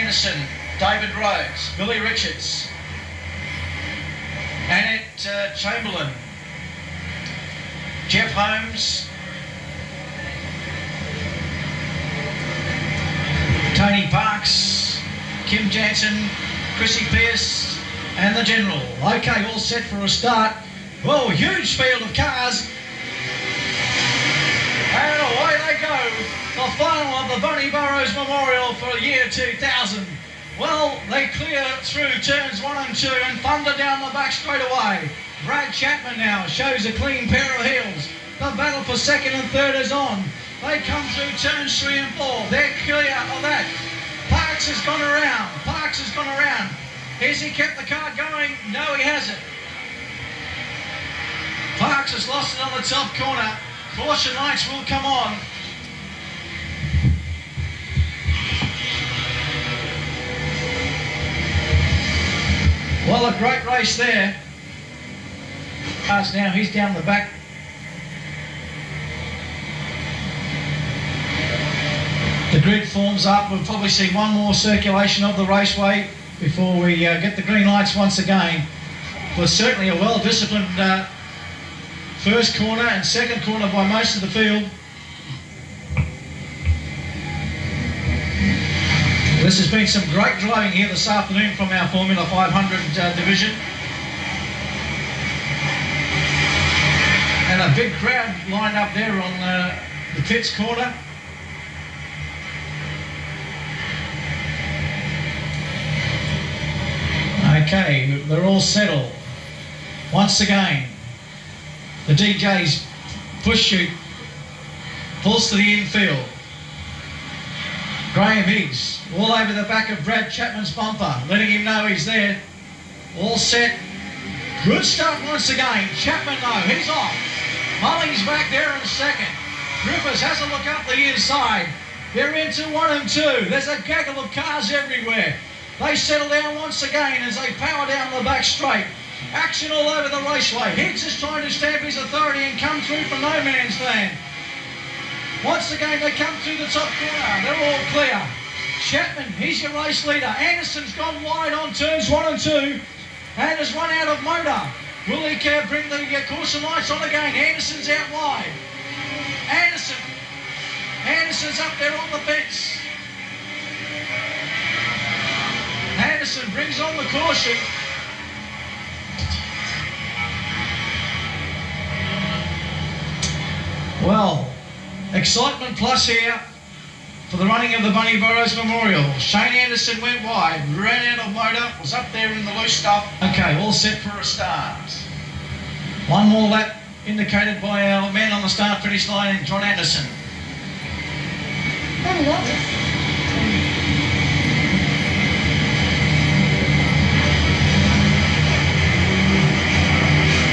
Anderson, David Rhodes, Billy Richards, Annette Chamberlain, Jeff Holmes, Tony Parks, Kim Jansen, Chrissy Pearce and the General. Okay, all set for a start. Whoa, huge field of cars. And away they go. The final of the Bunny Burrows Memorial for the year 2000. Well, they clear through turns 1 and 2 and thunder down the back straight away. Brad Chapman now shows a clean pair of heels. The battle for second and third is on. They come through turns 3 and 4. They're clear of that. Parks has gone around. Parks has gone around. Has he kept the car going? No, he hasn't. Parks has lost it on the top corner. Caution lights will come on. Well, a great race there. Now he's down the back. The grid forms up. We'll probably see one more circulation of the raceway before we get the green lights once again. It was certainly a well-disciplined first corner and second corner by most of the field. This has been some great driving here this afternoon from our Formula 500 division. And a big crowd lined up there on the pits corner. Okay, they're all settled. Once again, the DJ's push chute pulls to the infield. Graham Higgs all over the back of Brad Chapman's bumper, letting him know he's there. All set. Good start once again. Chapman, though, he's off. Mullings back there in second. Griffiths has a look up the inside. They're into 1 and 2. There's a gaggle of cars everywhere. They settle down once again as they power down the back straight. Action all over the raceway. Higgs is trying to stamp his authority and come through from no man's land. Once again, they come through the top corner. They're all clear. Chapman, he's your race leader. Anderson's gone wide on turns 1 and 2 and has run out of motor. Will he bring the caution lights on again? Anderson's out wide. Anderson's up there on the fence. Anderson brings on the caution. Well, excitement plus here for the running of the Bunny Burrows Memorial. Shane Anderson went wide, ran out of motor, was up there in the loose stuff. Okay, all set for a start. One more lap indicated by our man on the start-finish line, John Anderson.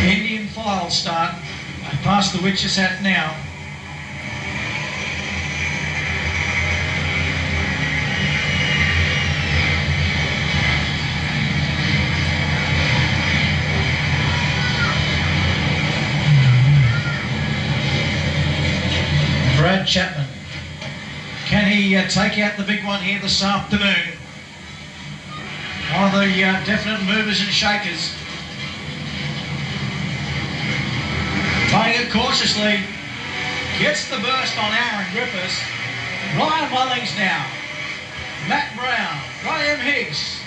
Indian file start. Past the Witch's Hat now. Brad Chapman. Can he take out the big one here this afternoon? One of the definite movers and shakers. Playing it cautiously. Gets the burst on Aaron Griffiths. Ryan Mullings now. Matt Brown. Graham Higgs.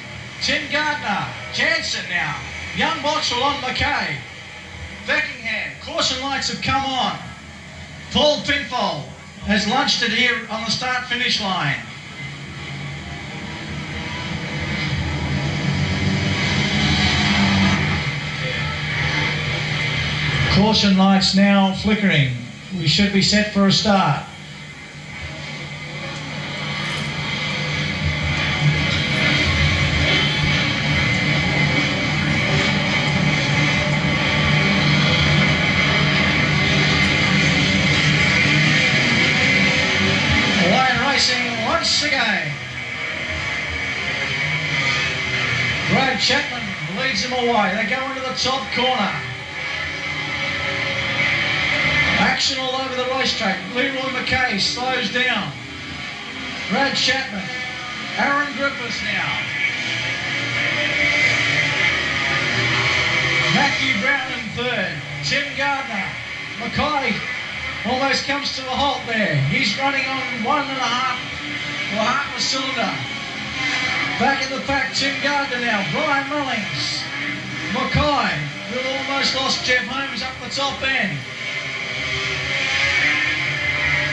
Tim Gardner. Jansen now. Young Bottrell on McKay. Beckingham. Caution lights have come on. Paul Pinfold has launched it here on the start-finish line. Caution lights now flickering. We should be set for a start. Once again, Brad Chapman leads them away. They go into the top corner. Action all over the racetrack. Leroy McKay slows down. Brad Chapman Aaron Griffiths now. Matthew Brown in third. Tim Gardner. Mackay almost comes to a halt there. He's running on 1.5 or half a cylinder. Back in the pack, Tim Gardner now. Brian Mullings. Mackay. We've almost lost Jeff Holmes up the top end.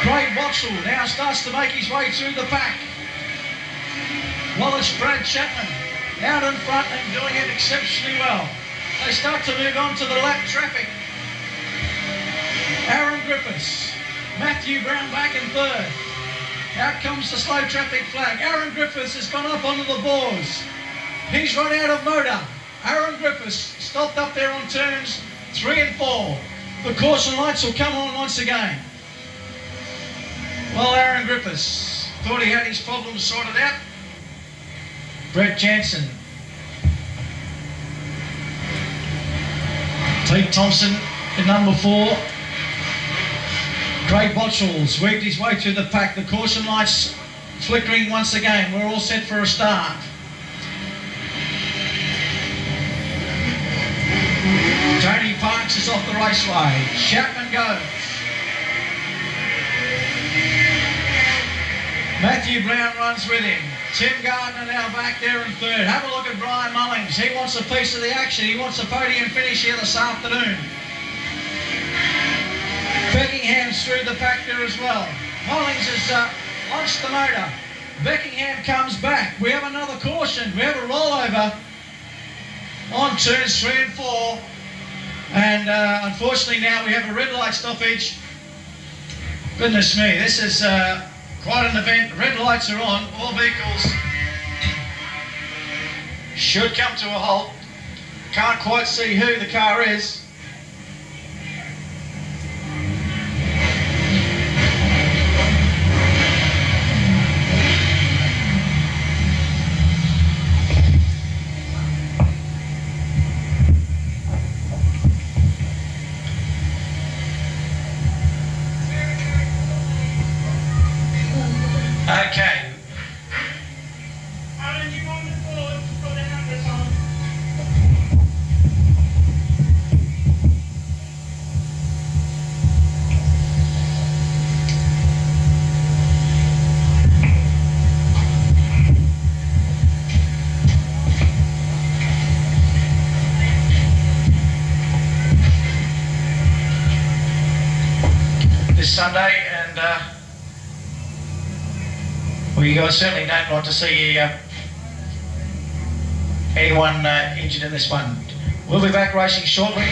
Craig Boxall now starts to make his way through the pack. Wallace Brad Chapman out in front and doing it exceptionally well. They start to move on to the lap traffic. Aaron Griffiths, Matthew Brown back in third. Out comes the slow traffic flag. Aaron Griffiths has gone up onto the boards. He's run out of motor. Aaron Griffiths stopped up there on turns 3 and 4. The caution lights will come on once again. Well, Aaron Griffiths thought he had his problems sorted out. Brett Jansen. Pete Thompson in number 4. Craig Botchall's weaved his way through the pack. The caution lights flickering once again. We're all set for a start. Tony Parks is off the raceway. Chapman goes. Matthew Brown runs with him. Tim Gardner now back there in third. Have a look at Brian Mullings. He wants a piece of the action. He wants a podium finish here this afternoon. Beckingham's through the pack there as well. Mullings has launched the motor. Beckingham comes back. We have another caution. We have a rollover on turns 3 and 4. And unfortunately now we have a red light stoppage. Goodness me, this is quite an event. Red lights are on. All vehicles should come to a halt. Can't quite see who the car is. Okay. Alan, you on the board for the numbers on? This Sunday, and well, you guys certainly don't want to see anyone injured in this one. We'll be back racing shortly.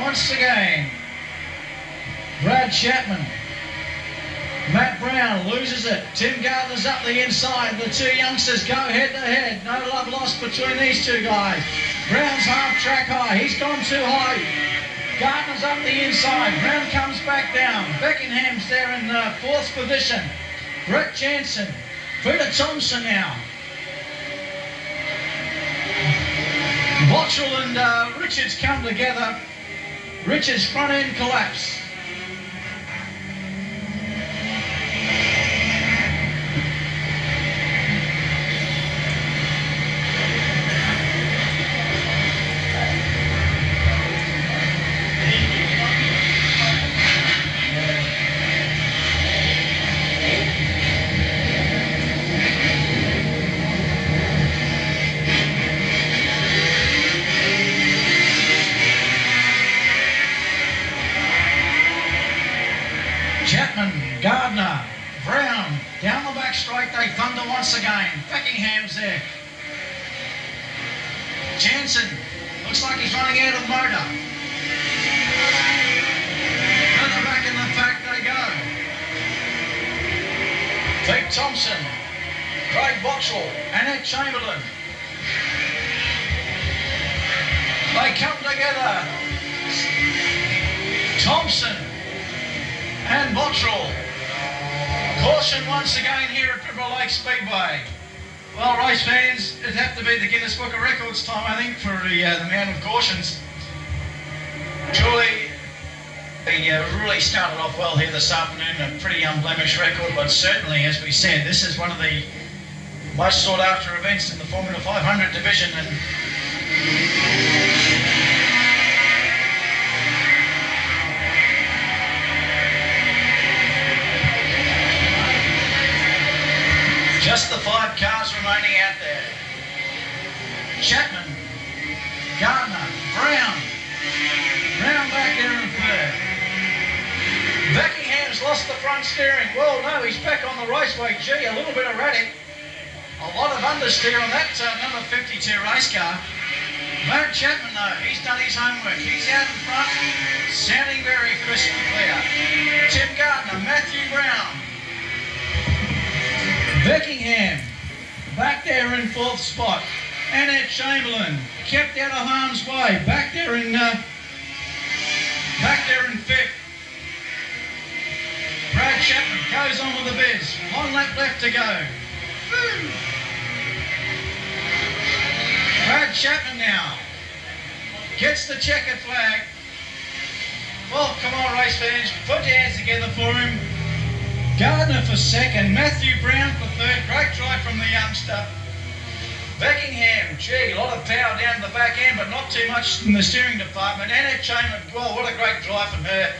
Once again, Brad Chapman, Matt Brown loses it. Tim Gardner's up the inside. The two youngsters go head to head. No love lost between these two guys. Brown's half track high. He's gone too high. Gardner's up the inside. Brown comes back down. Beckingham's there in the 4th position. Brett Jansen, Peter Thompson now. Botchall and Richards come together. Richards' front end collapse. Chapman, Gardner, Brown, down the back straight, they thunder once again. Beckingham's there. Jansen, looks like he's running out of motor. Further back in the pack they go. Pete Thompson, Craig Bottrell, Annette Chamberlain. They come together. Thompson and Bottrell. Caution once again here at Triple Lake Speedway. Well, race fans, it'd have to be the Guinness Book of Records time, I think, for the amount of cautions. Truly, they really started off well here this afternoon, a pretty unblemished record, but certainly, as we said, this is one of the most sought after events in the Formula 500 division. And just the 5 cars remaining out there. Chapman, Gardner, Brown back there in third. Beckingham's lost the front steering. Well, no, he's back on the raceway. Gee, a little bit erratic. A lot of understeer on that number 52 race car. Matt Chapman, though, he's done his homework. He's out in front, sounding very crisp and clear. Tim Gardner, Matthew Brown. Beckingham, back there in 4th spot. Annette Chamberlain, kept out of harm's way, back there in 5th. Brad Chapman goes on with the biz. 1 lap left to go. Woo. Brad Chapman now gets the checkered flag. Well, come on, race fans, put your hands together for him. Gardner for second, Matthew Brown for third. Great drive from the youngster. Beckingham, gee, a lot of power down the back end, but not too much in the steering department. Annette Chamberlain, well, what a great drive from her.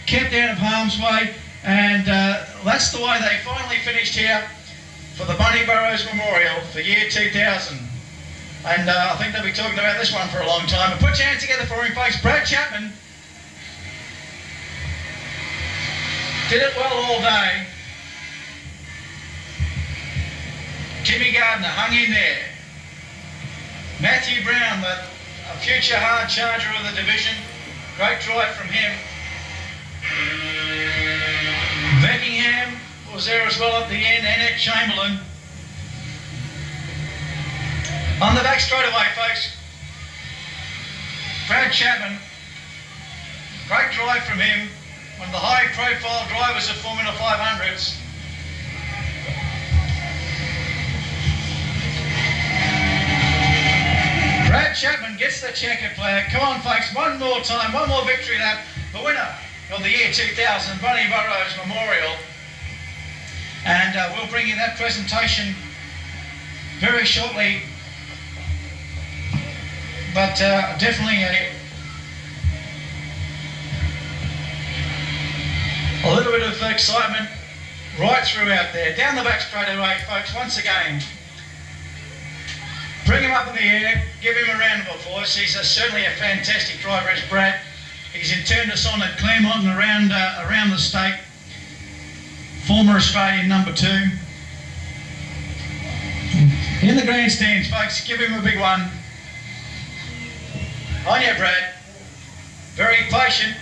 Kept out of harm's way, and that's the way they finally finished here for the Burrows Memorial for year 2000. And I think they'll be talking about this one for a long time. But put your hands together for him, folks. Brad Chapman did it well all day. Timmy Gardner hung in there. Matthew Brown, a future hard charger of the division. Great drive from him. Beckingham was there as well at the end. Annette Chamberlain. On the back straightaway, folks. Brad Chapman. Great drive from him. One of the high-profile drivers of Formula 500s. Brad Chapman gets the checkered flag. Come on, folks, one more time, one more victory lap. The winner of the year 2000 Burrows Memorial. And we'll bring you that presentation very shortly. But definitely a little bit of excitement right through out there. Down the back straightaway, folks, once again. Bring him up in the air, give him a round of applause. He's certainly a fantastic driver, is Brad. He's turned us on at Claremont and around the state. Former Australian number 2. In the grandstands, folks, give him a big one. On you, Brad. Very patient.